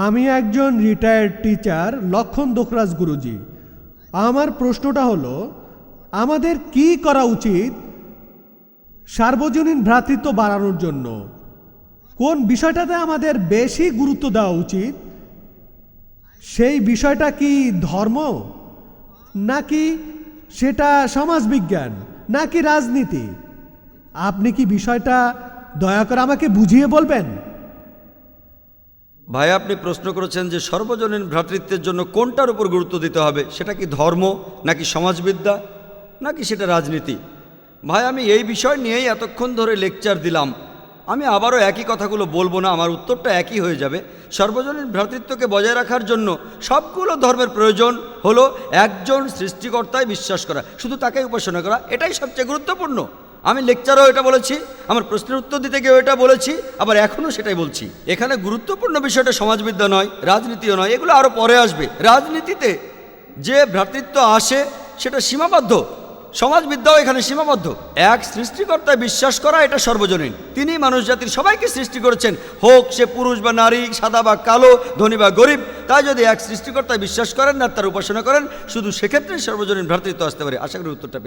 আমি একজন retired teacher লক্ষণ দোখরাজ গুরুজি। আমার প্রশ্নটা হলো, আমাদের কি করা উচিত সার্বজনীন ভ্রাতৃত্ব বাড়ানোর জন্য? কোন বিষয়টাতে আমাদের বেশি গুরুত্ব দেওয়া উচিত? সেই বিষয়টা কি ধর্ম, নাকি সেটা সমাজবিজ্ঞান, নাকি রাজনীতি? আপনি কি বিষয়টা দয়া করে আমাকে বুঝিয়ে বলবেন? ভাই, আপনি প্রশ্ন করেছেন যে সর্বজনীন ভ্রাতৃত্বের জন্য কোনটার উপর গুরুত্ব দিতে হবে, সেটা কি ধর্ম, নাকি সমাজবিদ্যা, নাকি সেটা রাজনীতি? ভাই, আমি এই বিষয় নিয়েই এতক্ষণ ধরে লেকচার দিলাম। আমি আবারও একই কথাগুলো বলবো না, আমার উত্তরটা একই হয়ে যাবে। সর্বজনীন ভ্রাতৃত্বকে বজায় রাখার জন্য সবগুলো ধর্মের প্রয়োজন হলো একজন সৃষ্টিকর্তায় বিশ্বাস করা, শুধু তাকেই উপাসনা করা, এটাই সবচেয়ে গুরুত্বপূর্ণ। আমি লেকচারও এটা বলেছি, আমার প্রশ্নের উত্তর দিতে গিয়েও এটা বলেছি, আবার এখনও সেটাই বলছি। এখানে গুরুত্বপূর্ণ বিষয়টা সমাজবিদ্যা নয়, রাজনীতিও নয়, এগুলো আরও পরে আসবে। রাজনীতিতে যে ভ্রাতৃত্ব আসে সেটা সীমাবদ্ধ, সমাজবিদ্যাও এখানে সীমাবদ্ধ। এক সৃষ্টিকর্তায় বিশ্বাস করা, এটা সর্বজনীন। তিনি মানুষ জাতির সবাইকে সৃষ্টি করেছেন, হোক সে পুরুষ বা নারী, সাদা বা কালো, ধনী বা গরিব। তাই যদি এক সৃষ্টিকর্তায় বিশ্বাস করেন আর তার উপাসনা করেন, শুধু সেক্ষেত্রেই সর্বজনীন ভ্রাতৃত্ব আসতে পারে। আশা করি উত্তরটা